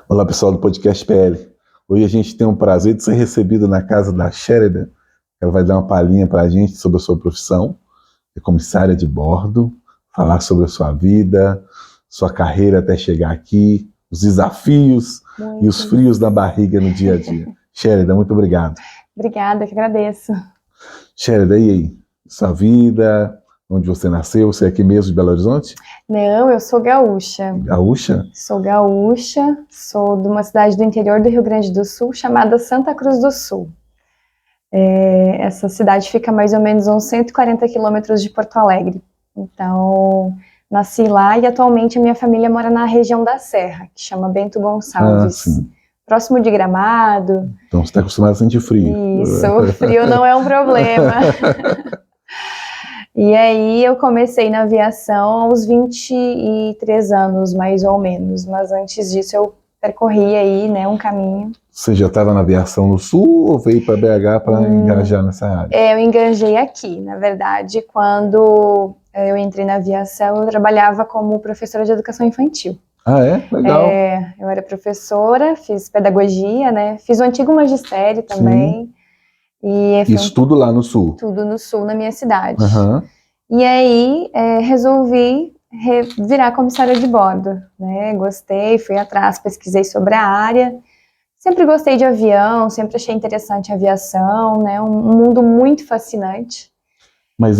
Olá, pessoal do Podcast PL. Hoje a gente tem o prazer de ser recebido na casa da Sheridan. Ela vai dar uma palhinha para a gente sobre a sua profissão, é comissária de bordo, falar sobre a sua vida, sua carreira até chegar aqui, os desafios e os frios da barriga no dia a dia. Sheridan, muito obrigado. Obrigada, que agradeço. Sheridan, e aí? Sua vida, onde você nasceu? Você é aqui mesmo de Belo Horizonte? Não, eu sou gaúcha. Gaúcha? Sou gaúcha, sou de uma cidade do interior do Rio Grande do Sul, chamada Santa Cruz do Sul. Essa cidade fica mais ou menos uns 140 quilômetros de Porto Alegre. Então, nasci lá e atualmente a minha família mora na região da Serra, que chama Bento Gonçalves. Próximo de Gramado. Então você está acostumado a sentir frio. Isso, o frio não é um problema. E aí eu comecei na aviação aos 23 anos, mais ou menos. Mas antes disso eu percorri aí, né, um caminho. Você já estava na aviação no Sul ou veio para BH para engajar nessa área? Eu engajei aqui, na verdade, quando eu entrei na aviação, eu trabalhava como professora de educação infantil. Ah, é? Legal. Eu era professora, fiz pedagogia, né? Fiz o antigo magistério também. Sim. Isso tudo lá no Sul? Tudo no Sul, na minha cidade. Uhum. E aí, resolvi virar comissária de bordo, né? Gostei, fui atrás, pesquisei sobre a área. Sempre gostei de avião, sempre achei interessante a aviação, né? Um mundo muito fascinante. Mas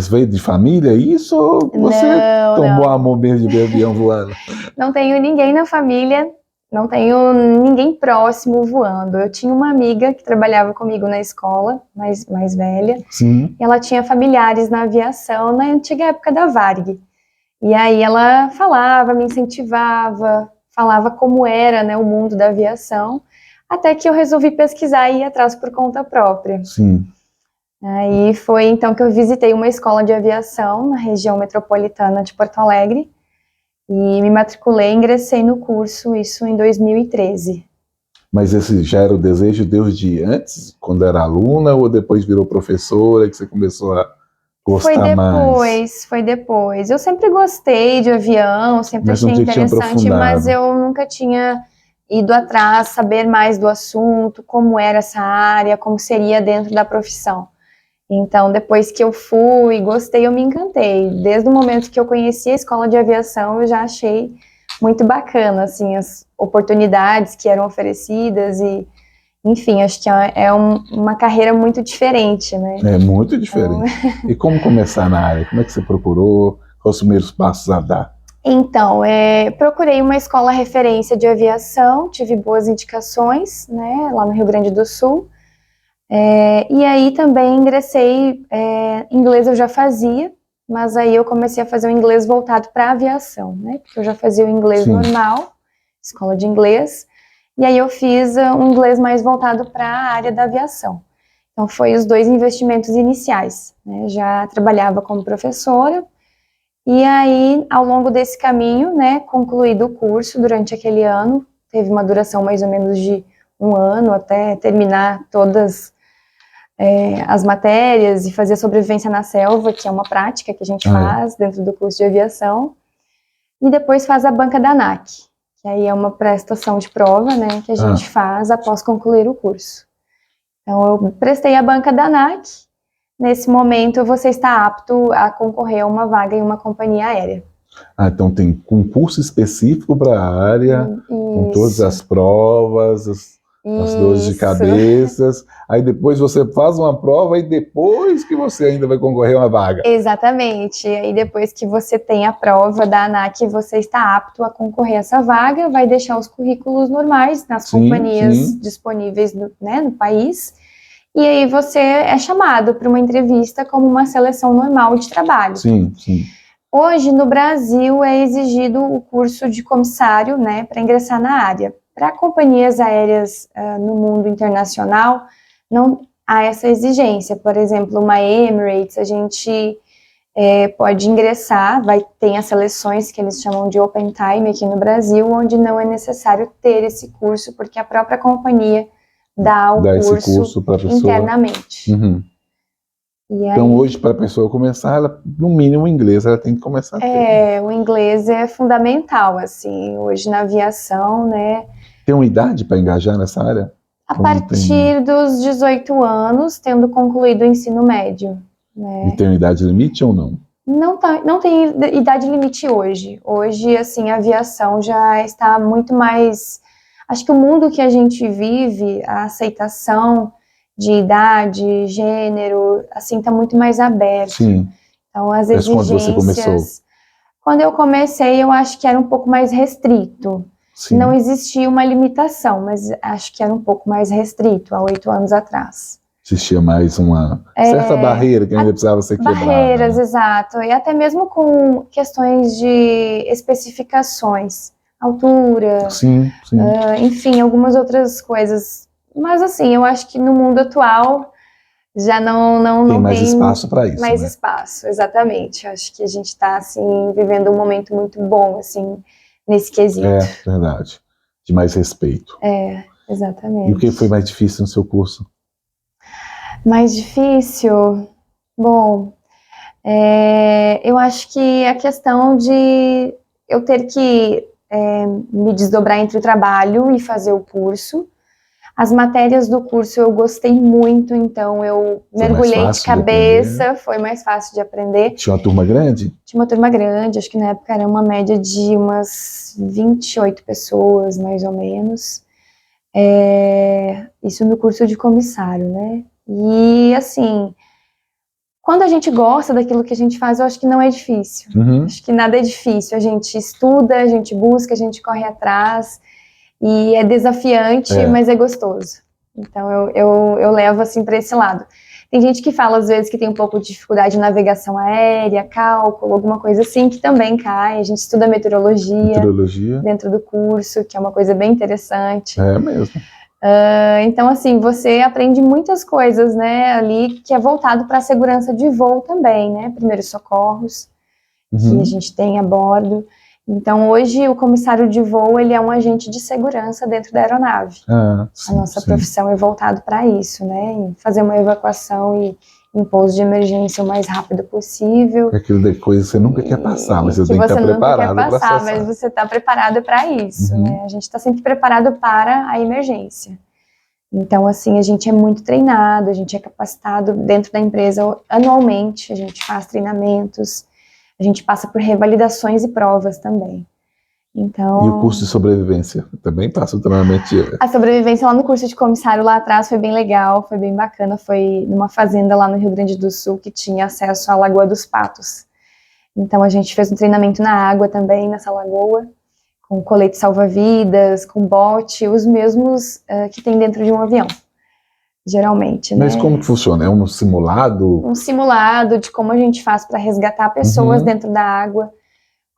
veio de família isso ou você tomou amor mesmo de ver avião voando? Não tenho ninguém na família, não tenho ninguém próximo voando. Eu tinha uma amiga que trabalhava comigo na escola, mais velha. Sim. E ela tinha familiares na aviação na antiga época da Varig. E aí ela falava, me incentivava, falava como era, né, o mundo da aviação, até que eu resolvi pesquisar e ir atrás por conta própria. Sim. Aí foi então que eu visitei uma escola de aviação na região metropolitana de Porto Alegre e me matriculei e ingressei no curso, isso em 2013. Mas esse já era o desejo desde antes, quando era aluna, ou depois virou professora que você começou a gostar mais? Foi depois. Eu sempre gostei de avião, sempre achei interessante, mas eu nunca tinha ido atrás, saber mais do assunto, como era essa área, como seria dentro da profissão. Então, depois que eu fui, gostei, eu me encantei. Desde o momento que eu conheci a escola de aviação, eu já achei muito bacana, assim, as oportunidades que eram oferecidas e, enfim, acho que é uma carreira muito diferente, né? É muito diferente. Então... E como começar na área? Como é que você procurou? Quais os primeiros passos a dar? Então, procurei uma escola referência de aviação, tive boas indicações, né, lá no Rio Grande do Sul. E aí também ingressei, inglês eu já fazia, mas aí eu comecei a fazer o inglês voltado para a aviação, né? Porque eu já fazia o inglês normal, escola de inglês, e aí eu fiz um inglês mais voltado para a área da aviação. Então foi os dois investimentos iniciais, né? Já trabalhava como professora, e aí ao longo desse caminho, né, concluído o curso durante aquele ano, teve uma duração mais ou menos de 1 ano até terminar todas as matérias e fazer sobrevivência na selva, que é uma prática que a gente faz dentro do curso de aviação, e depois faz a banca da ANAC, que aí é uma prestação de prova, né, que a gente faz após concluir o curso. Então eu prestei a banca da ANAC, nesse momento você está apto a concorrer a uma vaga em uma companhia aérea. Então tem concurso específico para a área, com todas as provas, as dores de cabeças, aí depois você faz uma prova e depois que você ainda vai concorrer a uma vaga. Exatamente, aí depois que você tem a prova da ANAC, você está apto a concorrer a essa vaga, vai deixar os currículos normais nas companhias disponíveis no país, e aí você é chamado para uma entrevista como uma seleção normal de trabalho. Sim, sim. Hoje, no Brasil, é exigido o curso de comissário, né, para ingressar na área. Para companhias aéreas no mundo internacional, não há essa exigência. Por exemplo, uma Emirates, a gente pode ingressar, tem as seleções que eles chamam de Open Time aqui no Brasil, onde não é necessário ter esse curso, porque a própria companhia dá o curso internamente. Uhum. E aí, Então hoje, para a pessoa começar, no mínimo o inglês ela tem que começar a ter. o inglês é fundamental, assim, hoje na aviação, né? Tem uma idade para engajar nessa área? A Ou não tem? partir dos 18 anos, tendo concluído o ensino médio, né? E tem uma idade limite ou não? Não tem idade limite hoje. Hoje, assim, a aviação já está muito mais... Acho que o mundo que a gente vive, a aceitação de idade, gênero, assim, está muito mais aberto. Sim. Então, as Mas quando você começou? exigências... Quando eu comecei, eu acho que era um pouco mais restrito. Sim. Não existia uma limitação, mas acho que era um pouco mais restrito, há 8 anos atrás. Existia mais uma certa barreira que ainda precisava ser quebrada. Barreiras, né? exato. E até mesmo com questões de especificações, altura, Sim, sim. enfim, algumas outras coisas. Mas assim, eu acho que no mundo atual já Tem mais espaço para isso, mais né? espaço, exatamente. Acho que a gente está assim vivendo um momento muito bom assim nesse quesito. É, verdade. De mais respeito. Exatamente. E o que foi mais difícil no seu curso? Mais difícil? Bom, eu acho que a questão de eu ter que me desdobrar entre o trabalho e fazer o curso. As matérias do curso eu gostei muito, então eu mergulhei de cabeça, foi mais fácil de aprender. Tinha uma turma grande? Tinha uma turma grande, acho que na época era uma média de umas 28 pessoas, mais ou menos. Isso no curso de comissário, né? E assim, quando a gente gosta daquilo que a gente faz, eu acho que não é difícil. Uhum. Acho que nada é difícil. A gente estuda, a gente busca, a gente corre atrás. E é desafiante, mas é gostoso. Então eu levo assim para esse lado. Tem gente que fala às vezes que tem um pouco de dificuldade de navegação aérea, cálculo, alguma coisa assim, que também cai. A gente estuda meteorologia dentro do curso, que é uma coisa bem interessante. É mesmo. Então, assim, você aprende muitas coisas, né, ali, que é voltado para a segurança de voo também, né, primeiros socorros, que a gente tem a bordo. Então, hoje, o comissário de voo, ele é um agente de segurança dentro da aeronave. Sim, a nossa profissão é voltada para isso, né, em fazer uma evacuação e em pouso de emergência o mais rápido possível. Aquilo de coisa que você nunca quer passar, mas você tem que estar preparado para passar. Mas você está preparado para isso, né? A gente está sempre preparado para a emergência. Então, assim, a gente é muito treinado, a gente é capacitado dentro da empresa anualmente, a gente faz treinamentos, a gente passa por revalidações e provas também. Então, e o curso de sobrevivência também passa o treinamento? A sobrevivência lá no curso de comissário lá atrás foi bem legal, foi bem bacana. Foi numa fazenda lá no Rio Grande do Sul que tinha acesso à Lagoa dos Patos. Então a gente fez um treinamento na água também, nessa lagoa, com colete salva-vidas, com bote, os mesmos que tem dentro de um avião, geralmente. Mas né? como que funciona? É um simulado? Um simulado de como a gente faz para resgatar pessoas dentro da água.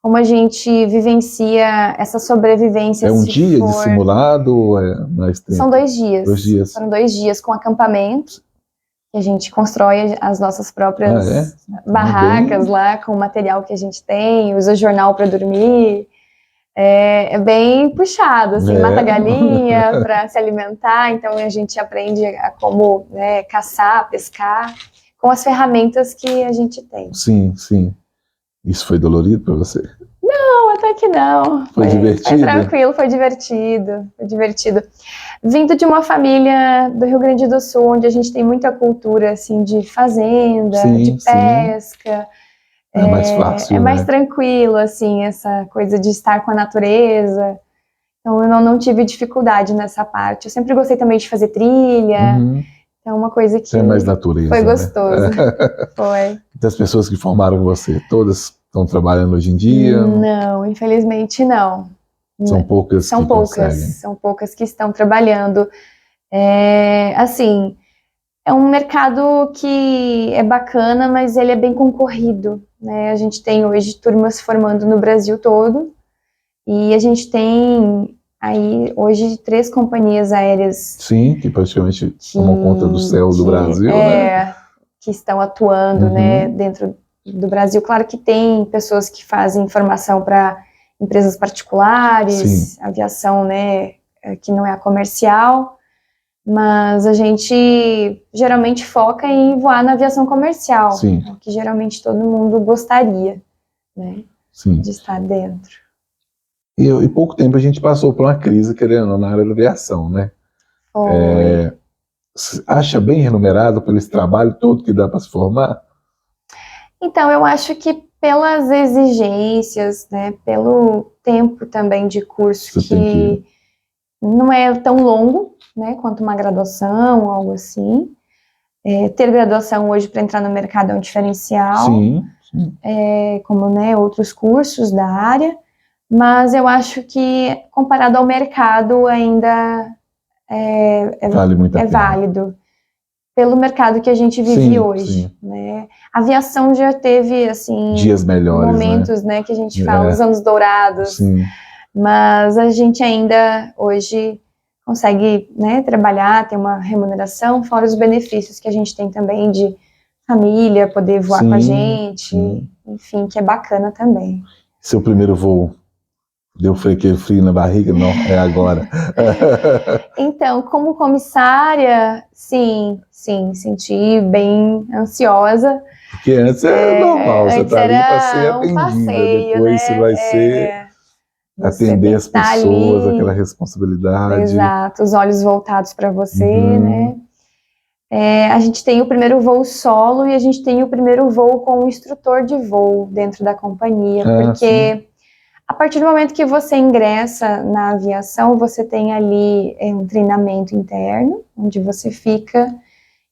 Como a gente vivencia essa sobrevivência. É um dia de simulado ou é mais tempo? São 2 dias. 2 dias. Foram 2 dias com acampamento, que a gente constrói as nossas próprias barracas lá, com o material que a gente tem, usa jornal para dormir. É bem puxado, assim, mata galinha para se alimentar, então a gente aprende a como caçar, pescar, com as ferramentas que a gente tem. Sim, sim. Isso foi dolorido para você? Não, até que não. Foi divertido? Foi tranquilo, foi divertido. Vindo de uma família do Rio Grande do Sul, onde a gente tem muita cultura, assim, de fazenda, de pesca. É mais fácil, é mais tranquilo, assim, essa coisa de estar com a natureza. Então, eu não tive dificuldade nessa parte. Eu sempre gostei também de fazer trilha. É uma coisa que... É mais natureza, foi gostoso. Foi. Das pessoas que formaram você, todas estão trabalhando hoje em dia? Não, infelizmente não. São poucas que conseguem. São poucas que estão trabalhando. Assim, é um mercado que é bacana, mas ele é bem concorrido, né? A gente tem hoje turmas formando no Brasil todo, e a gente tem aí hoje 3 companhias aéreas. Sim, que praticamente tomam conta do céu do Brasil, né? Que estão atuando, né, dentro do Brasil. Claro que tem pessoas que fazem formação para empresas particulares, aviação, né, que não é a comercial, Mas a gente geralmente foca em voar na aviação comercial, Sim. que geralmente todo mundo gostaria, né, Sim. de estar dentro. E em pouco tempo a gente passou por uma crise, querendo ou não, na área da aviação, né? Acha bem remunerado por esse trabalho todo que dá para se formar? Então, eu acho que pelas exigências, né, pelo tempo também de curso que não é tão longo, né, quanto uma graduação, algo assim. Ter graduação hoje para entrar no mercado é um diferencial, sim. Como, né, outros cursos da área, mas eu acho que comparado ao mercado ainda Vale muito a pena. válido. Pelo mercado que a gente vive hoje, né? A aviação já teve, assim, dias melhores, momentos, né, que a gente fala, os anos dourados, mas a gente ainda hoje consegue, né, trabalhar, ter uma remuneração, fora os benefícios que a gente tem também de família, poder voar com a gente, enfim, que é bacana também. Seu primeiro voo deu frio na barriga? Não, é agora. Então, como comissária, sim, senti bem ansiosa. Porque antes é normal, você tá ali para ser um atendida, passeio, depois né? você vai ser atender as pessoas, aquela responsabilidade. Exato, os olhos voltados para você, né? A gente tem o primeiro voo solo e a gente tem o primeiro voo com o instrutor de voo dentro da companhia, porque a partir do momento que você ingressa na aviação, você tem ali um treinamento interno, onde você fica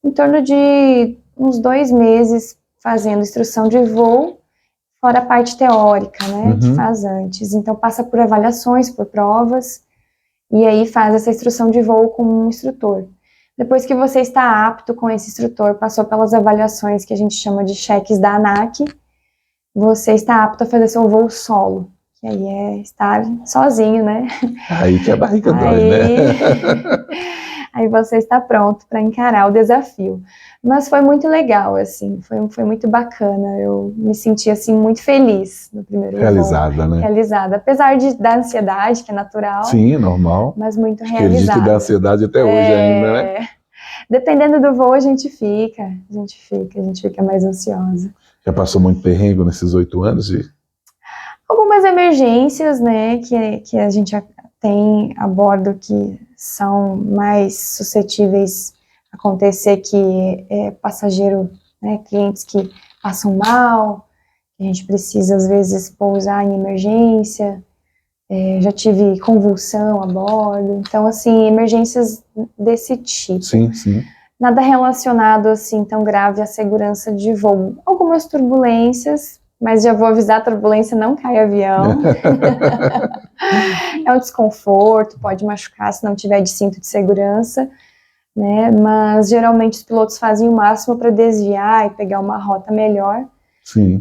em torno de uns 2 meses fazendo instrução de voo, fora a parte teórica, né, que faz antes. Então passa por avaliações, por provas, e aí faz essa instrução de voo com um instrutor. Depois que você está apto com esse instrutor, passou pelas avaliações que a gente chama de cheques da ANAC, você está apto a fazer seu voo solo. Que aí é estar sozinho, né? Aí que a barriga dói, né? Aí você está pronto para encarar o desafio. Mas foi muito legal, assim, foi muito bacana. Eu me senti, assim, muito feliz no primeiro realizada, voo. Né? Realizada. Apesar da ansiedade, que é natural. Sim, normal. Mas muito realizada. Acredito que dá ansiedade até hoje ainda, né? Dependendo do voo, a gente fica mais ansiosa. Já passou muito perrengue nesses 8 anos? Algumas emergências, né, que a gente tem a bordo que são mais suscetíveis a acontecer, que passageiro, né, clientes que passam mal, que a gente precisa às vezes pousar em emergência, já tive convulsão a bordo, então assim, emergências desse tipo. Sim. Nada relacionado assim tão grave à segurança de voo. Algumas turbulências, mas já vou avisar, a turbulência não cai avião. É um desconforto, pode machucar se não tiver de cinto de segurança, né? Mas geralmente os pilotos fazem o máximo para desviar e pegar uma rota melhor,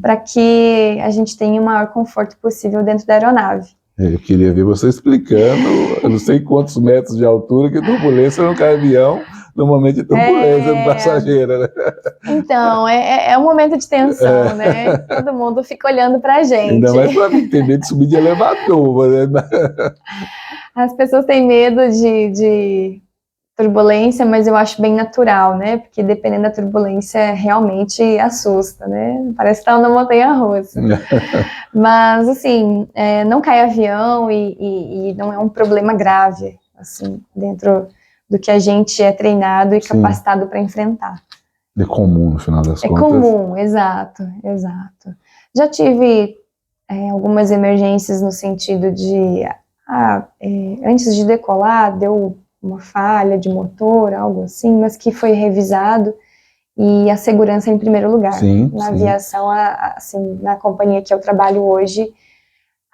para que a gente tenha o maior conforto possível dentro da aeronave. Eu queria ver você explicando, eu não sei quantos metros de altura, que turbulência não cai avião no momento de turbulência do passageiro, né? Então, é um momento de tensão, né? Todo mundo fica olhando pra gente. Ainda mais para ter medo de subir de elevador, né? As pessoas têm medo de turbulência, mas eu acho bem natural, né? Porque dependendo da turbulência, realmente assusta, né? Parece que tá na montanha-russa. Mas, assim, não cai avião e não é um problema grave, assim, dentro do que a gente é treinado e capacitado para enfrentar. É comum, no final das contas. É comum, exato. Já tive algumas emergências no sentido de, antes de decolar, deu uma falha de motor, algo assim, mas que foi revisado, e a segurança em primeiro lugar. Na aviação, assim, na companhia que eu trabalho hoje,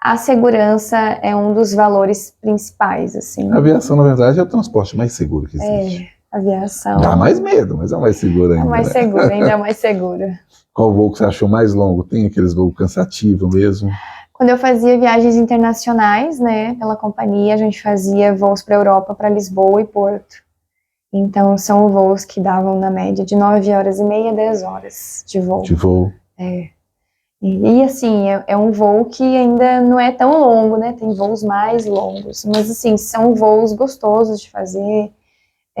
a segurança é um dos valores principais, assim. A aviação, na verdade, é o transporte mais seguro que existe. Aviação. Dá mais medo, mas é mais seguro ainda. É mais seguro, ainda é mais seguro. Qual voo que você achou mais longo? Tem aqueles voos cansativos mesmo? Quando eu fazia viagens internacionais, né, pela companhia, a gente fazia voos para a Europa, para Lisboa e Porto. Então, são voos que davam, na média, de 9 horas e meia, 10 horas de voo. E assim, é um voo que ainda não é tão longo, né? Tem voos mais longos. Mas, assim, são voos gostosos de fazer.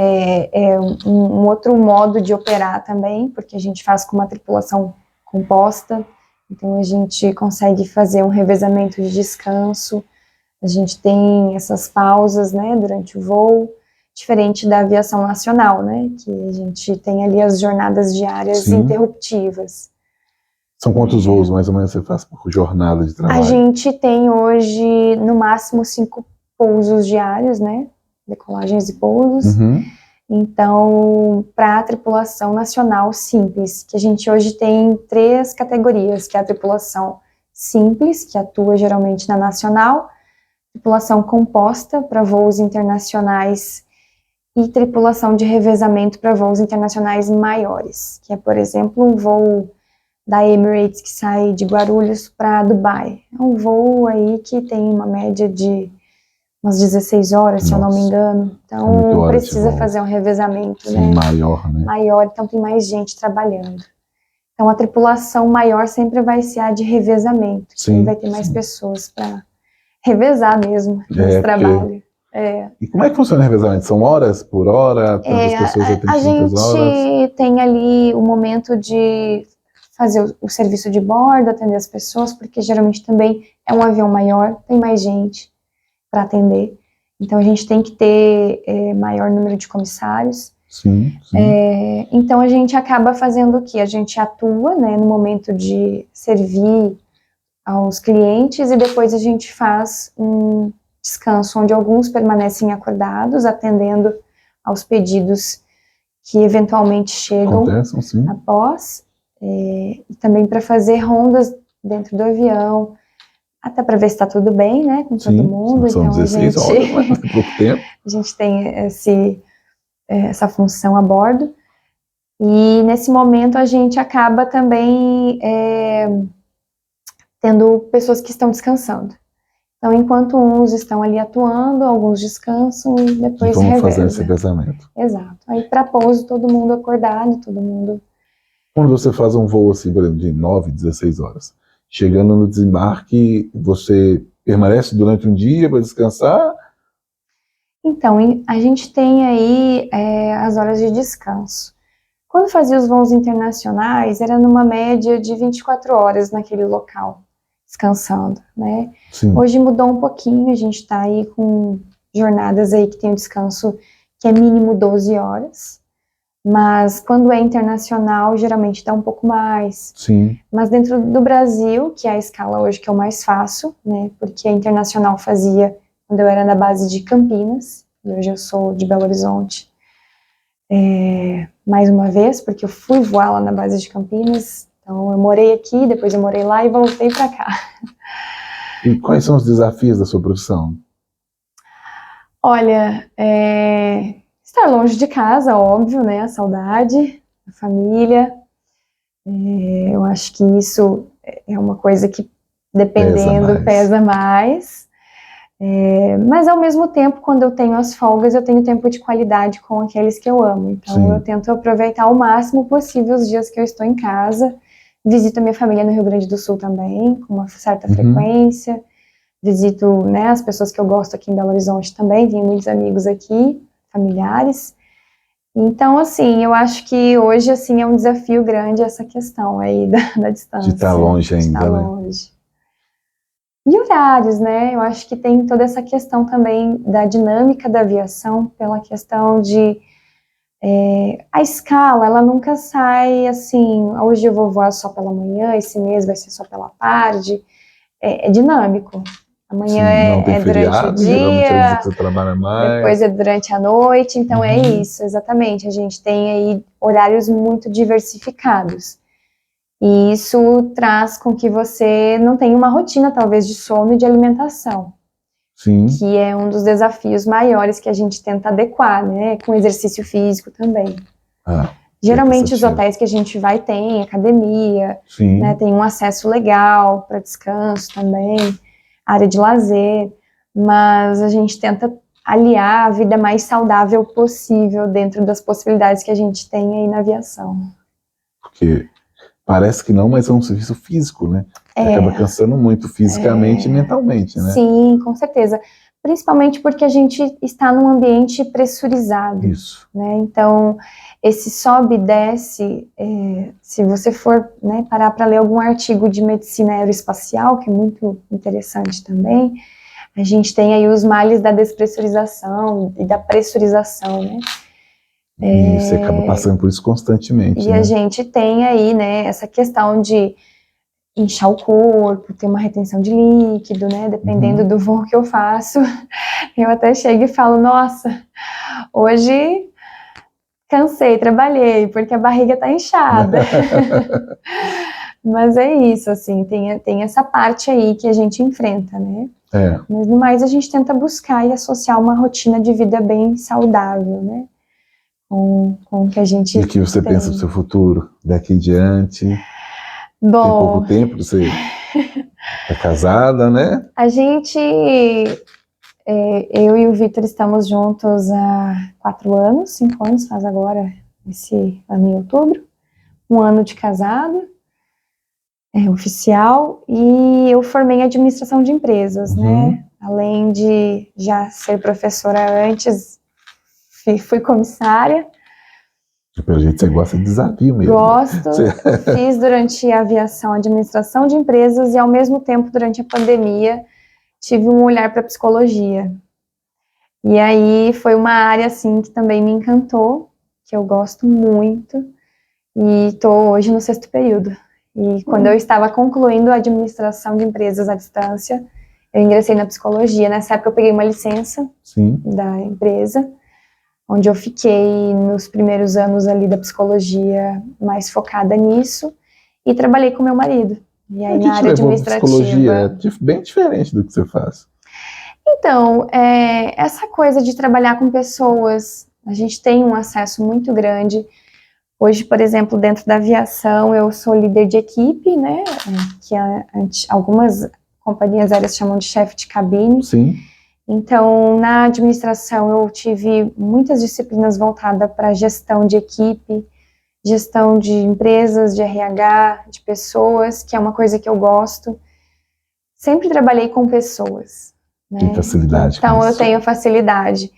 é um outro modo de operar também, porque a gente faz com uma tripulação composta, então a gente consegue fazer um revezamento de descanso, a gente tem essas pausas, né, durante o voo, diferente da aviação nacional, né, que a gente tem ali as jornadas diárias Sim. interruptivas. São quantos voos mais ou menos você faz por jornada de trabalho? A gente tem hoje, no máximo, 5 pousos diários, né, decolagens e pousos. Uhum. Então, para a tripulação nacional simples, que a gente hoje tem 3 categorias, que é a tripulação simples, que atua geralmente na nacional, tripulação composta para voos internacionais e tripulação de revezamento para voos internacionais maiores, que é, por exemplo, um voo da Emirates que sai de Guarulhos para Dubai. É um voo aí que tem uma média de umas 16 horas, se eu não me engano. Então, precisa fazer um revezamento, sim, né? Maior, né? Maior, então tem mais gente trabalhando. Então, a tripulação maior sempre vai ser a de revezamento. Sim, vai ter mais pessoas para revezar mesmo nesse trabalho. E como é que funciona o revezamento? São horas por hora? Tantas pessoas atendem tantas horas? A gente tem ali o momento de fazer o serviço de bordo, atender as pessoas, porque geralmente também é um avião maior, tem mais gente para atender. Então, a gente tem que ter maior número de comissários. Sim, sim. Então, a gente acaba fazendo o quê? A gente atua, né, no momento de servir aos clientes e depois a gente faz um descanso, onde alguns permanecem acordados, atendendo aos pedidos que eventualmente chegam após, e também para fazer rondas dentro do avião, até para ver se está tudo bem, né, com todo mundo. São então 16 horas, mas tem pouco tempo. A gente tem essa função a bordo, e nesse momento a gente acaba também tendo pessoas que estão descansando. Então, enquanto uns estão ali atuando, alguns descansam e depois revezam. Vamos fazer esse revezamento. Exato. Aí, para pouso, todo mundo acordado, todo mundo... Quando você faz um voo assim, por exemplo, de 9, 16 horas, chegando no desembarque, você permanece durante um dia para descansar? Então, a gente tem aí as horas de descanso. Quando fazia os voos internacionais, era numa média de 24 horas naquele local, descansando, né? Sim. Hoje mudou um pouquinho, a gente está aí com jornadas aí que tem um descanso que é mínimo 12 horas, mas quando é internacional, geralmente dá um pouco mais. Sim. Mas dentro do Brasil, que é a escala hoje que eu mais faço, né? Porque a internacional fazia quando eu era na base de Campinas, e hoje eu sou de Belo Horizonte. Mais uma vez, porque eu fui voar lá na base de Campinas, então eu morei aqui, depois eu morei lá e voltei para cá. E quais são os desafios da sua profissão? Olha, estar longe de casa, óbvio, né, a saudade, a família, eu acho que isso é uma coisa que, dependendo, pesa mais. Mas ao mesmo tempo, quando eu tenho as folgas, eu tenho tempo de qualidade com aqueles que eu amo. Então Sim. Eu tento aproveitar o máximo possível os dias que eu estou em casa. Visito a minha família no Rio Grande do Sul também, com uma certa frequência. Visito, né, as pessoas que eu gosto aqui em Belo Horizonte também, tenho muitos amigos aqui, familiares. Então, assim, eu acho que hoje, assim, é um desafio grande essa questão aí da distância. De estar longe ainda, de estar longe. E horários, né? Eu acho que tem toda essa questão também da dinâmica da aviação, pela questão de a escala, ela nunca sai assim, hoje eu vou voar só pela manhã, esse mês vai ser só pela tarde, é dinâmico. Amanhã é durante o dia, você trabalha mais. Depois é durante a noite, então é isso, exatamente. A gente tem aí horários muito diversificados. E isso traz com que você não tenha uma rotina, talvez, de sono e de alimentação. Sim. Que é um dos desafios maiores que a gente tenta adequar, né? Com exercício físico também. Geralmente os hotéis que a gente vai tem academia, né? Tem um acesso legal para descanso também, área de lazer, mas a gente tenta aliar a vida mais saudável possível dentro das possibilidades que a gente tem aí na aviação. Porque parece que não, mas é um serviço físico, né? Acaba cansando muito fisicamente e mentalmente, né? Sim, com certeza. Principalmente porque a gente está num ambiente pressurizado. Isso. Né? Então, esse sobe e desce, se você for, né, parar para ler algum artigo de medicina aeroespacial, que é muito interessante também, a gente tem aí os males da despressurização e da pressurização, né? E você acaba passando por isso constantemente, E né? a gente tem aí, né, essa questão de inchar o corpo, ter uma retenção de líquido, né, dependendo do voo que eu faço. Eu até chego e falo, nossa, hoje cansei, trabalhei, porque a barriga tá inchada. Mas é isso, assim, tem essa parte aí que a gente enfrenta, né? Mas no mais a gente tenta buscar e associar uma rotina de vida bem saudável, né? Com o que a gente E o que você pensa do seu futuro, daqui em diante? Bom, tem pouco tempo, você é casada, né? A gente, eu e o Vitor estamos juntos há 4 anos, 5 anos, faz agora esse ano em outubro, 1 ano de casado, oficial, e eu formei em administração de empresas, né? Além de já ser professora antes, fui comissária. Pelo jeito você gosta de desafio mesmo. Gosto, fiz durante a aviação administração de empresas e ao mesmo tempo durante a pandemia tive um olhar para psicologia. E aí foi uma área assim que também me encantou, que eu gosto muito, e estou hoje no 6º período. E quando eu estava concluindo a administração de empresas à distância, eu ingressei na psicologia. Nessa época eu peguei uma licença da empresa, onde eu fiquei nos primeiros anos ali da psicologia mais focada nisso, e trabalhei com meu marido. E aí na área administrativa. Psicologia é bem diferente do que você faz. Então, essa coisa de trabalhar com pessoas, a gente tem um acesso muito grande. Hoje, por exemplo, dentro da aviação, eu sou líder de equipe, né? Que algumas companhias aéreas chamam de chefe de cabine. Sim. Então, na administração, eu tive muitas disciplinas voltadas para gestão de equipe, gestão de empresas, de RH, de pessoas, que é uma coisa que eu gosto. Sempre trabalhei com pessoas. Né? Tem facilidade. Então, eu tenho facilidade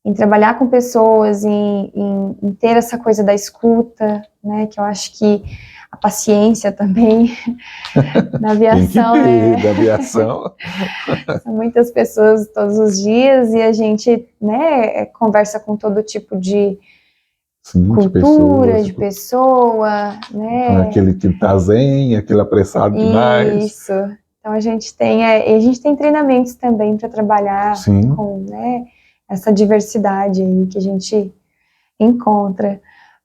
em trabalhar com pessoas, em ter essa coisa da escuta, né? Que eu acho que a paciência também na aviação. Tem que ter, da aviação. São muitas pessoas todos os dias e a gente, né, conversa com todo tipo de cultura, de pessoa, né? Aquele que tá zen, aquele apressado demais. Isso. Então a gente tem treinamentos também para trabalhar com, né, essa diversidade aí que a gente encontra.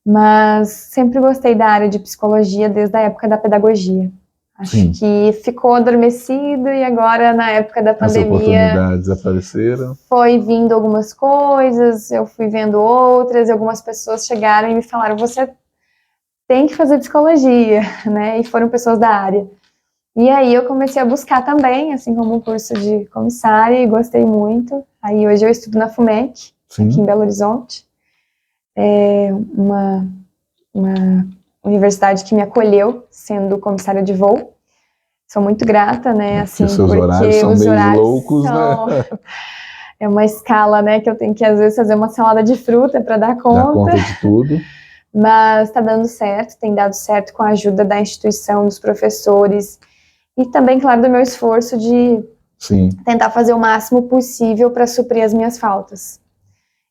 Mas sempre gostei da área de psicologia desde a época da pedagogia. Acho que ficou adormecido e agora, na época da pandemia, as oportunidades apareceram. Foi vindo algumas coisas, eu fui vendo outras, e algumas pessoas chegaram e me falaram, você tem que fazer psicologia, né? E foram pessoas da área. E aí eu comecei a buscar também, assim como um curso de comissária, e gostei muito. Aí hoje eu estudo na FUMEC, aqui em Belo Horizonte. É uma universidade que me acolheu, sendo comissária de voo. Sou muito grata, né, assim, porque horários são os horários loucos, são... né? É uma escala, né, que eu tenho que, às vezes, fazer uma salada de fruta para dar conta. Dar conta de tudo. Mas está dando certo, tem dado certo com a ajuda da instituição, dos professores, e também, claro, do meu esforço de tentar fazer o máximo possível para suprir as minhas faltas.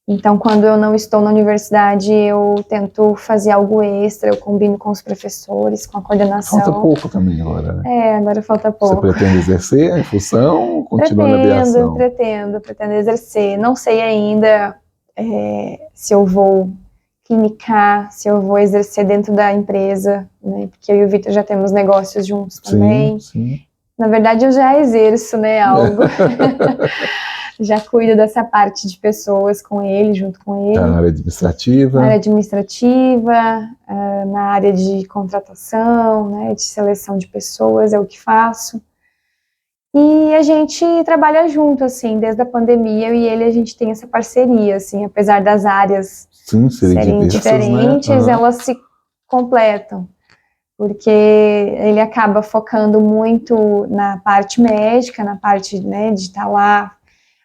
Então, quando eu não estou na universidade, eu tento fazer algo extra, eu combino com os professores, com a coordenação. Falta pouco também agora, né? Agora falta pouco. Você pretende exercer a função ou continuar na aviação? Pretendo exercer. Não sei ainda se eu vou clinicar, se eu vou exercer dentro da empresa, né? Porque eu e o Vitor já temos negócios juntos também. Sim. Na verdade, eu já exerço, né, algo. Já cuido dessa parte de pessoas com ele, junto com ele. Na área administrativa. Na área administrativa, na área de contratação, né, de seleção de pessoas, é o que faço. E a gente trabalha junto, assim, desde a pandemia, eu e ele, a gente tem essa parceria, assim, apesar das áreas serem diferentes, né? Elas se completam. Porque ele acaba focando muito na parte médica, na parte, né, de estar lá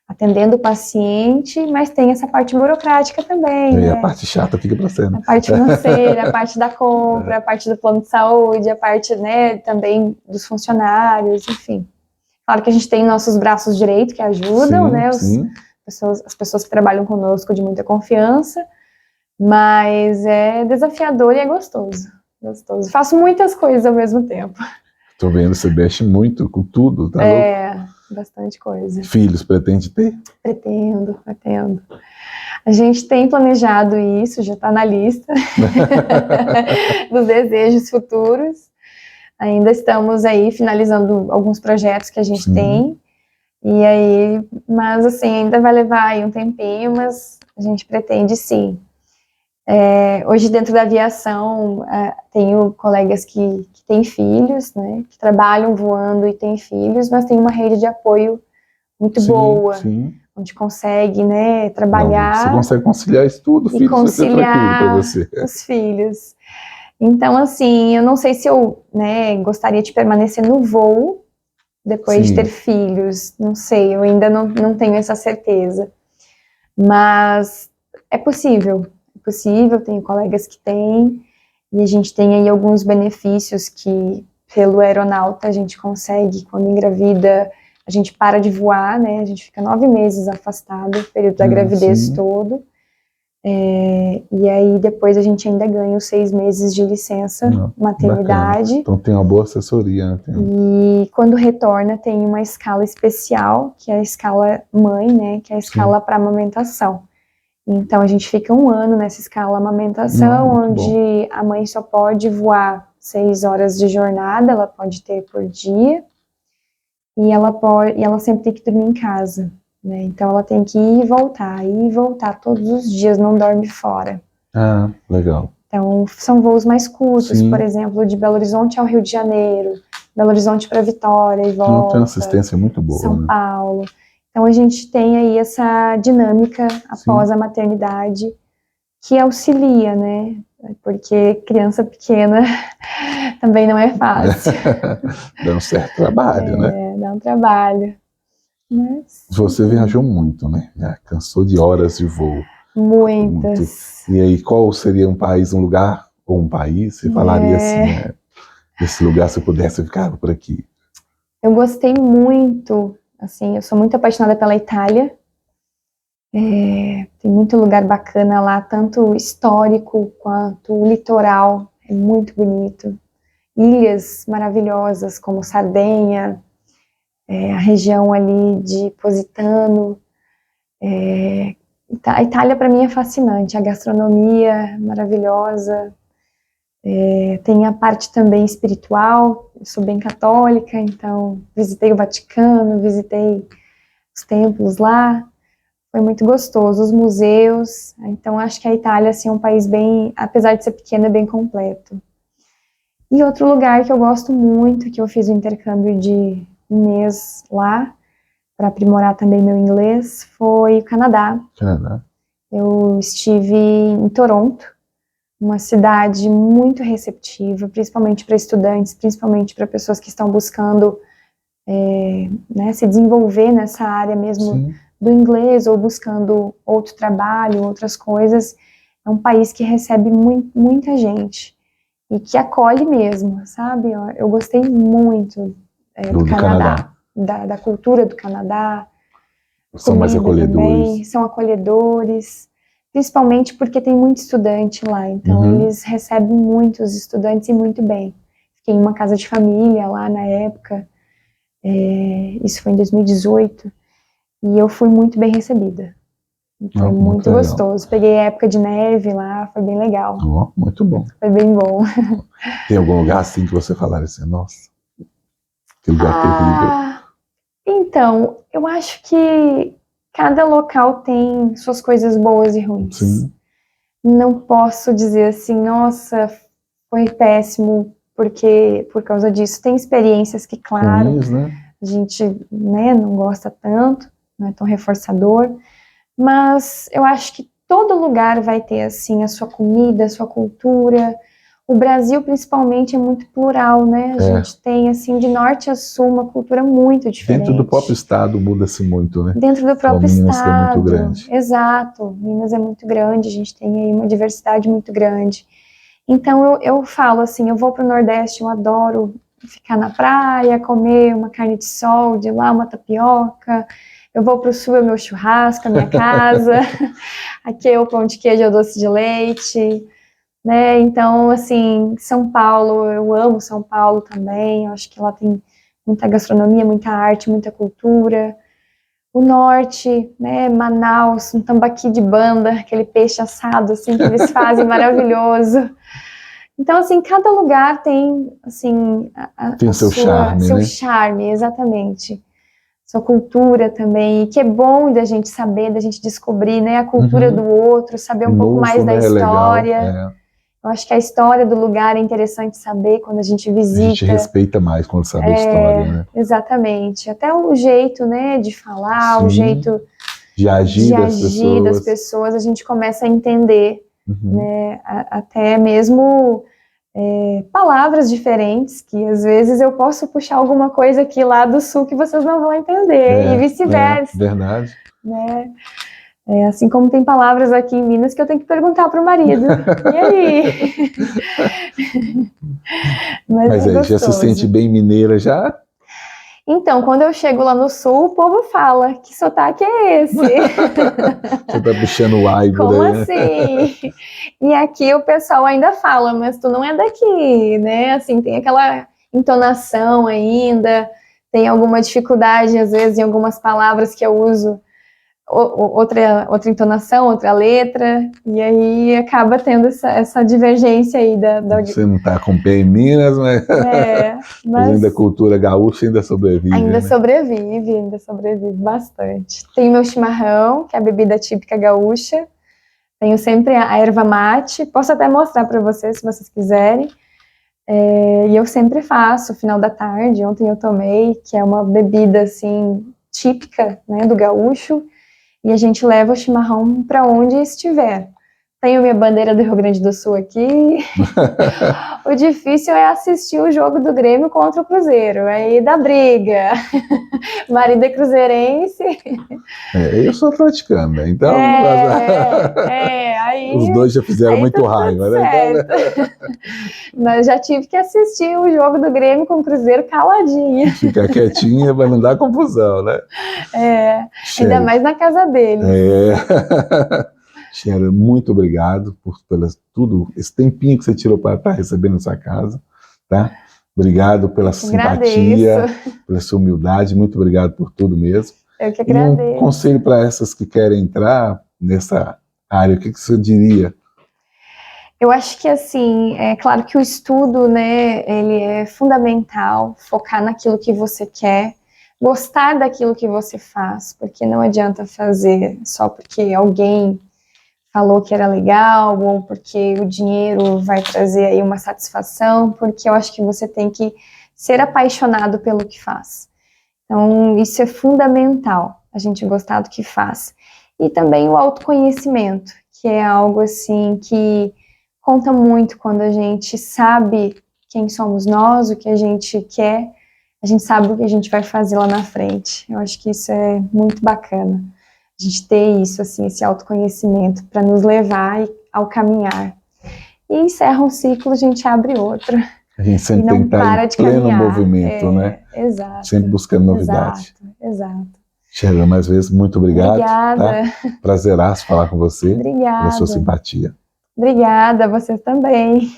atendendo o paciente, mas tem essa parte burocrática também, E né? a parte chata fica para você, né? A parte financeira, a parte da compra, a parte do plano de saúde, a parte, né, também dos funcionários, enfim. Claro que a gente tem nossos braços direitos que ajudam, Sim, né, sim. as pessoas que trabalham conosco de muita confiança, mas é desafiador e é gostoso, gostoso. Faço muitas coisas ao mesmo tempo. Tô vendo, você mexe muito com tudo, tá louco? Bastante coisa. Filhos, pretende ter? Pretendo. A gente tem planejado isso, já está na lista dos desejos futuros. Ainda estamos aí finalizando alguns projetos que a gente tem. E aí, mas assim, ainda vai levar aí um tempinho, mas a gente pretende sim. Hoje dentro da aviação, tenho colegas que têm filhos, né, que trabalham voando e têm filhos, mas tem uma rede de apoio muito boa, onde consegue, né, trabalhar. Não, você consegue conciliar isso tudo, e filhos vai ser tranquilo para você. Os filhos. Então, assim, eu não sei se eu, né, gostaria de permanecer no voo depois de ter filhos, não sei, eu ainda não tenho essa certeza. Mas é possível, tenho colegas que têm, e a gente tem aí alguns benefícios que, pelo aeronauta, a gente consegue, quando engravida, a gente para de voar, né, a gente fica 9 meses afastado, período da gravidez todo, e aí depois a gente ainda ganha os 6 meses de licença maternidade. Bacana. Então tem uma boa assessoria, né? E quando retorna tem uma escala especial, que é a escala mãe, né, que é a escala para amamentação. Então a gente fica 1 ano nessa escala amamentação, onde a mãe só pode voar 6 horas de jornada, ela pode ter por dia, e ela sempre tem que dormir em casa, né? Então ela tem que ir e voltar todos os dias, não dorme fora. Ah, legal. Então são voos mais curtos, por exemplo, de Belo Horizonte ao Rio de Janeiro, Belo Horizonte para Vitória e volta. Tem uma assistência muito boa, São Paulo. Então a gente tem aí essa dinâmica após a maternidade que auxilia, né? Porque criança pequena também não é fácil. Dá um certo trabalho, né? Dá um trabalho. Mas... Você viajou muito, né? Já cansou de horas de voo. Muitas. E aí, qual seria um lugar ou um país? Você falaria assim, né? Esse lugar, se eu pudesse, eu ficava por aqui. Eu gostei muito, assim, eu sou muito apaixonada pela Itália. Tem muito lugar bacana lá, tanto histórico quanto o litoral, é muito bonito. Ilhas maravilhosas como Sardenha, a região ali de Positano. A Itália para mim é fascinante, a gastronomia maravilhosa, tem a parte também espiritual, eu sou bem católica, então visitei o Vaticano, visitei os templos lá, foi muito gostoso, os museus, então acho que a Itália assim, é um país bem, apesar de ser pequeno, é bem completo. E outro lugar que eu gosto muito, que eu fiz o intercâmbio de 1 mês lá, para aprimorar também meu inglês, foi o Canadá. Eu estive em Toronto, uma cidade muito receptiva, principalmente para estudantes, principalmente para pessoas que estão buscando né, se desenvolver nessa área mesmo do inglês ou buscando outro trabalho, outras coisas. É um país que recebe muita gente e que acolhe mesmo, sabe? Eu gostei muito do Canadá. Da cultura do Canadá. São mais acolhedores. Também, são acolhedores, principalmente porque tem muito estudante lá, então eles recebem muitos estudantes e muito bem. Fiquei em uma casa de família lá na época, isso foi em 2018, e eu fui muito bem recebida. Foi muito gostoso. Peguei a época de neve lá, foi bem legal. Muito bom. Foi bem bom. Tem algum lugar assim que você falaria assim, nossa, que lugar terrível? Então, eu acho que cada local tem suas coisas boas e ruins. Não posso dizer assim, nossa, foi péssimo por causa disso. Tem experiências que, claro, ruins, né? A gente, né, não gosta tanto, não é tão reforçador, mas eu acho que todo lugar vai ter assim a sua comida, a sua cultura, O Brasil, principalmente, é muito plural, né? A gente tem, assim, de norte a sul, uma cultura muito diferente. Dentro do próprio estado muda-se muito, né? Dentro do próprio Minas, estado. que é muito grande. Exato. Minas é muito grande, a gente tem aí uma diversidade muito grande. Então, eu falo assim, eu vou para o Nordeste, eu adoro ficar na praia, comer uma carne de sol, de lá uma tapioca. Eu vou para o Sul, é o meu churrasco, a minha casa. Aqui é o pão de queijo, é o doce de leite. Né? Então, assim, São Paulo, eu amo São Paulo também, eu acho que lá tem muita gastronomia, muita arte, muita cultura. O norte, né, Manaus, um tambaqui de banda, aquele peixe assado, assim, que eles fazem maravilhoso. Então, assim, cada lugar tem, assim, Tem seu charme, seu né? charme, exatamente. Sua cultura também, e que é bom da gente saber, da gente descobrir, né, a cultura do outro, saber um pouco mais da né? história. É legal, Eu acho que a história do lugar é interessante saber quando a gente visita. A gente respeita mais quando sabe a história, né? Exatamente. Até o jeito, né, de falar, Sim, o jeito de agir das pessoas, a gente começa a entender, né, até mesmo palavras diferentes, que às vezes eu posso puxar alguma coisa aqui lá do sul que vocês não vão entender, e vice-versa. Verdade. Né? Assim como tem palavras aqui em Minas que eu tenho que perguntar para o marido. E aí? Mas aí, já se sente bem mineira já? Então, quando eu chego lá no sul, o povo fala, que sotaque é esse? Você tá puxando o aibo, como né? assim? E aqui o pessoal ainda fala, mas tu não é daqui, né? Assim, tem aquela entonação ainda, tem alguma dificuldade, às vezes, em algumas palavras que eu uso outra entonação, outra letra, e aí acaba tendo essa divergência aí Você não tá com pé em Minas, mas ainda a cultura gaúcha ainda sobrevive. Ainda sobrevive bastante. Tem o meu chimarrão, que é a bebida típica gaúcha. Tenho sempre a erva mate, posso até mostrar para vocês, se vocês quiserem. E eu sempre faço, final da tarde, ontem eu tomei, que é uma bebida, assim, típica, né, do gaúcho, e a gente leva o chimarrão para onde estiver. Tenho minha bandeira do Rio Grande do Sul aqui. O difícil é assistir o jogo do Grêmio contra o Cruzeiro, aí dá briga. Marido é cruzeirense. Eu sou atleticano, né? Então aí, os dois já fizeram muito raiva, né? Mas já tive que assistir o jogo do Grêmio com o Cruzeiro caladinha. Ficar quietinha para não dar confusão, né? Ainda mais na casa dele. Sherry, muito obrigado por tudo, esse tempinho que você tirou para estar recebendo na sua casa, tá? Obrigado pela simpatia, pela sua humildade, muito obrigado por tudo mesmo. Eu que agradeço. E um conselho para essas que querem entrar nessa área, o que você diria? Eu acho que, assim, é claro que o estudo, né, ele é fundamental, focar naquilo que você quer, gostar daquilo que você faz, porque não adianta fazer só porque alguém falou que era legal, ou porque o dinheiro vai trazer aí uma satisfação, porque eu acho que você tem que ser apaixonado pelo que faz. Então, isso é fundamental, a gente gostar do que faz. E também o autoconhecimento, que é algo assim que conta muito quando a gente sabe quem somos nós, o que a gente quer, a gente sabe o que a gente vai fazer lá na frente. Eu acho que isso é muito bacana, a gente ter isso, assim, esse autoconhecimento para nos levar ao caminhar. E encerra um ciclo, a gente abre outro. A gente sempre tem que estar em pleno movimento, né? Exato. Sempre buscando novidade. Exato. Sherry, mais vezes, muito obrigado. Obrigada. Tá? Prazeraço falar com você. Obrigada. Pela sua simpatia. Obrigada, vocês também.